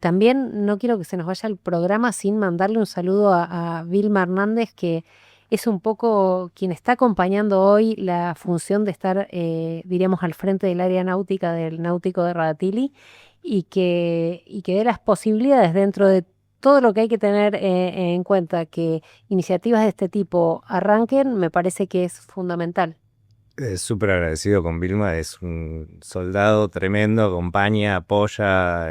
También no quiero que se nos vaya el programa sin mandarle un saludo a Vilma Hernández, que es un poco quien está acompañando hoy la función de estar, diríamos, al frente del área náutica del Náutico de Radatili y que dé las posibilidades dentro de todo lo que hay que tener en cuenta que iniciativas de este tipo arranquen, me parece que es fundamental. Súper agradecido con Vilma, es un soldado tremendo, acompaña, apoya,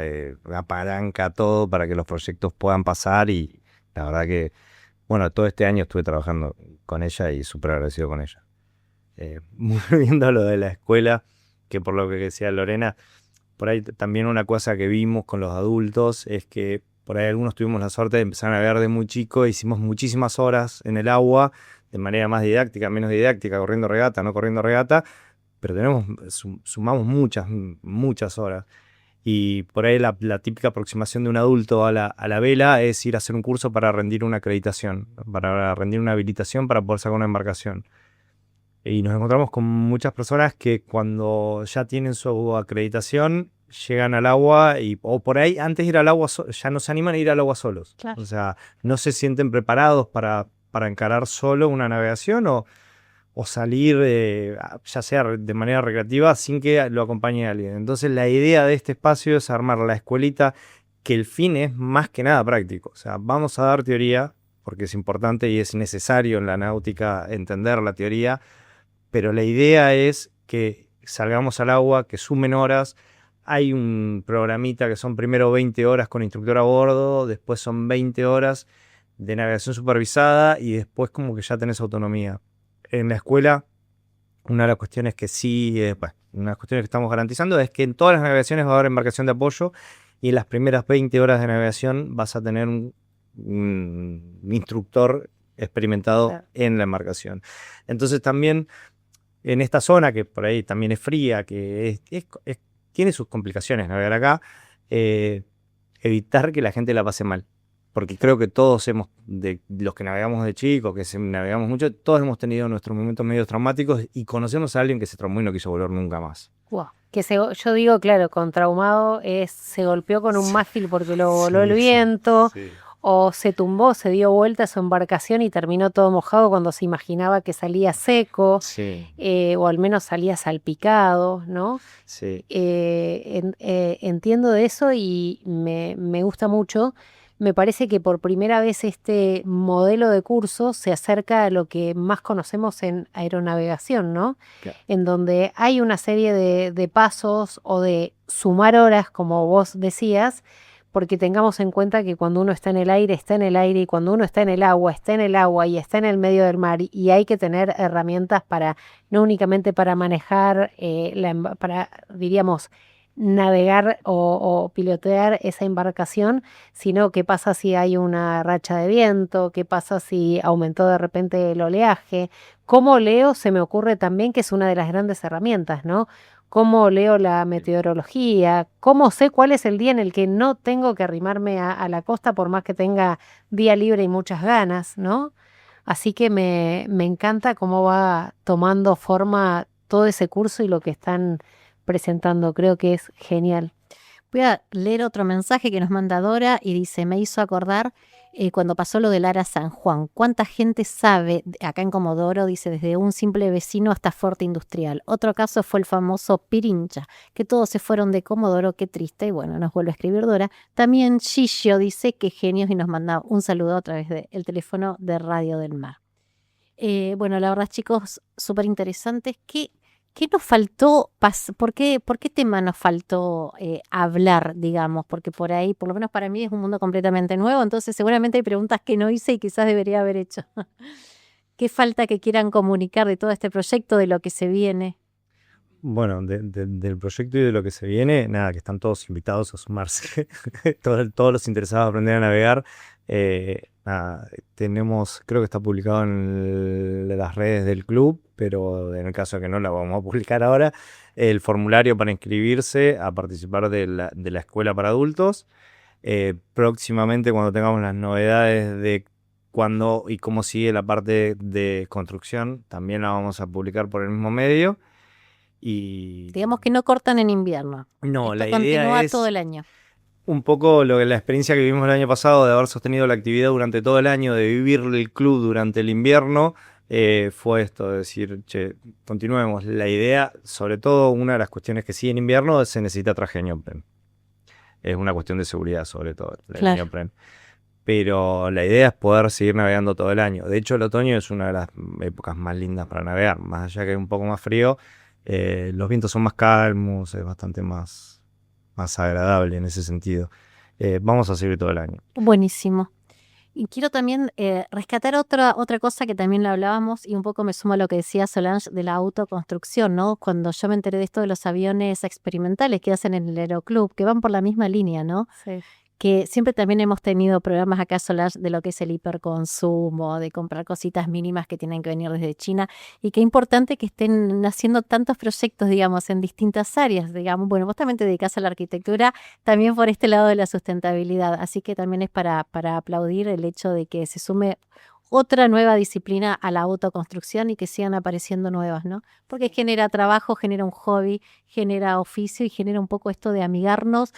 apalanca todo para que los proyectos puedan pasar y la verdad que, bueno, todo este año estuve trabajando con ella y súper agradecido con ella. Viendo lo de la escuela, que por lo que decía Lorena, por ahí también una cosa que vimos con los adultos es que por ahí algunos tuvimos la suerte de empezar a navegar de muy chico, hicimos muchísimas horas en el agua, de manera más didáctica, menos didáctica, corriendo regata, no corriendo regata, pero sumamos muchas horas. Y por ahí la típica aproximación de un adulto a la vela es ir a hacer un curso para rendir una acreditación, para rendir una habilitación para poder sacar una embarcación. Y nos encontramos con muchas personas que cuando ya tienen su acreditación llegan al agua o por ahí antes de ir al agua ya no se animan a ir al agua solos. Claro. O sea, no se sienten preparados para encarar solo una navegación o salir ya sea de manera recreativa sin que lo acompañe alguien. Entonces la idea de este espacio es armar la escuelita que el fin es más que nada práctico. O sea, vamos a dar teoría porque es importante y es necesario en la náutica entender la teoría, pero la idea es que salgamos al agua, que sumen horas. Hay un programita que son primero 20 horas con instructor a bordo, después son 20 horas de navegación supervisada y después como que ya tenés autonomía. En la escuela, una de las cuestiones que sí, una de las cuestiones que estamos garantizando es que en todas las navegaciones va a haber embarcación de apoyo y en las primeras 20 horas de navegación vas a tener un instructor experimentado en la embarcación. Entonces también en esta zona que por ahí también es fría, que tiene sus complicaciones navegar acá, evitar que la gente la pase mal. Porque creo que todos de los que navegamos de chicos, que navegamos mucho, todos hemos tenido nuestros momentos medio traumáticos y conocemos a alguien que se traumó y no quiso volver nunca más. Wow. Yo digo, claro, con traumado se golpeó con un mástil porque lo voló el viento, o se tumbó, se dio vuelta a su embarcación y terminó todo mojado cuando se imaginaba que salía seco, Sí, o al menos salía salpicado, ¿no? sí. Entiendo de eso y me gusta mucho. Me parece que por primera vez este modelo de curso se acerca a lo que más conocemos en aeronavegación, ¿no? Claro. En donde hay una serie de pasos o de sumar horas, como vos decías, porque tengamos en cuenta que cuando uno está en el aire, está en el aire, y cuando uno está en el agua, está en el agua y está en el medio del mar, y hay que tener herramientas para, no únicamente para manejar, para, diríamos, navegar o pilotear esa embarcación, sino qué pasa si hay una racha de viento, qué pasa si aumentó de repente el oleaje. Cómo leo, se me ocurre también que es una de las grandes herramientas, ¿no? Cómo leo la meteorología, cómo sé cuál es el día en el que no tengo que arrimarme a la costa por más que tenga día libre y muchas ganas, ¿no? Así que me encanta cómo va tomando forma todo ese curso y lo que están presentando. Creo que es genial. Voy a leer otro mensaje que nos manda Dora y dice, me hizo acordar cuando pasó lo del Ara San Juan. ¿Cuánta gente sabe, acá en Comodoro, dice, desde un simple vecino hasta Forte Industrial? Otro caso fue el famoso Pirincha, que todos se fueron de Comodoro, qué triste. Y bueno, nos vuelve a escribir Dora. También Gigio dice que genios y nos manda un saludo a través del teléfono de Radio del Mar. Bueno, la verdad, chicos, súper interesantes. ¿Qué nos faltó? ¿Por qué tema nos faltó hablar, digamos? Porque por ahí, por lo menos para mí, es un mundo completamente nuevo, entonces seguramente hay preguntas que no hice y quizás debería haber hecho. ¿Qué falta que quieran comunicar de todo este proyecto, de lo que se viene? Bueno, del proyecto y de lo que se viene, nada, que están todos invitados a sumarse. Todos los interesados a aprender a navegar. Nada, creo que está publicado en las redes del club, pero en el caso de que no la vamos a publicar ahora, el formulario para inscribirse a participar de la escuela para adultos. Próximamente, cuando tengamos las novedades de cuándo y cómo sigue la parte de construcción, también la vamos a publicar por el mismo medio. Y Digamos que no cortan en invierno. no, la Esto idea continúa es todo el año. un poco la experiencia que vivimos el año pasado de haber sostenido la actividad durante todo el año, de vivir el club durante el invierno, fue esto, de decir, che, continuemos. La idea, sobre todo una de las cuestiones que sí en invierno, se necesita traje de neopren. Es una cuestión de seguridad, sobre todo, el Claro. neopren. Pero la idea es poder seguir navegando todo el año. De hecho, el otoño es una de las épocas más lindas para navegar, más allá que es un poco más frío. Los vientos son más calmos, es bastante más agradable en ese sentido. Vamos a seguir todo el año. Buenísimo. Y quiero también rescatar otra cosa que también lo hablábamos y un poco me sumo a lo que decía Solange de la autoconstrucción, ¿no? Cuando yo me enteré de esto de los aviones experimentales que hacen en el Aeroclub, que van por la misma línea, ¿no? Sí. Que siempre también hemos tenido programas acá, Solange, de lo que es el hiperconsumo, de comprar cositas mínimas que tienen que venir desde China, y qué importante que estén haciendo tantos proyectos, digamos, en distintas áreas, digamos. Bueno, vos también te dedicás a la arquitectura, también por este lado de la sustentabilidad, así que también es para aplaudir el hecho de que se sume otra nueva disciplina a la autoconstrucción y que sigan apareciendo nuevas, ¿no? Porque genera trabajo, genera un hobby, genera oficio y genera un poco esto de amigarnos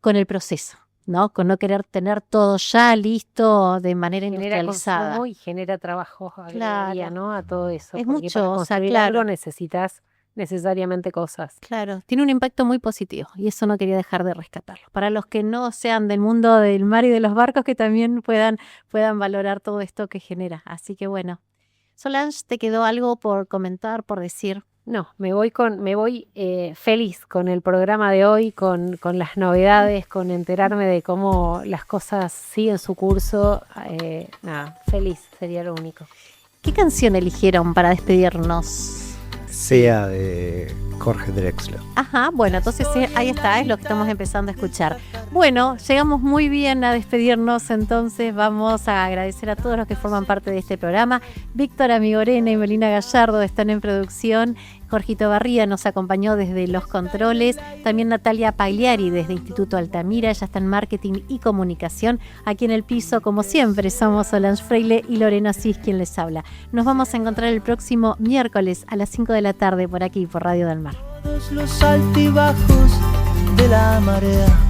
con el proceso, ¿no? Con no querer tener todo ya listo de manera Genera industrializada. consumo y genera trabajo agregaría, ¿no? A todo eso. Es porque mucho, para o sea, construir claro. algo necesitas necesariamente cosas. Claro, tiene un impacto muy positivo y eso no quería dejar de rescatarlo. Para los que no sean del mundo del mar y de los barcos, que también puedan valorar todo esto que genera. Así que bueno. Solange, ¿te quedó algo por comentar, por decir? No, me voy feliz con el programa de hoy, con las novedades, con enterarme de cómo las cosas siguen su curso. Nada, feliz sería lo único. ¿Qué canción eligieron para despedirnos? Sea de Jorge Drexler. Ajá, bueno, entonces ahí está, es lo que estamos empezando a escuchar. Bueno, llegamos muy bien a despedirnos, entonces vamos a agradecer a todos los que forman parte de este programa. Víctor Amigorena y Melina Gallardo están en producción. Jorgito Barría nos acompañó desde los controles. También Natalia Pagliari desde Instituto Altamira. Ella está en marketing y comunicación. Aquí en el piso, como siempre, somos Solange Freile y Lorena Cis quien les habla. Nos vamos a encontrar el próximo miércoles a las 5 de la tarde por aquí, por Radio del Mar. Todos los altibajos de la marea.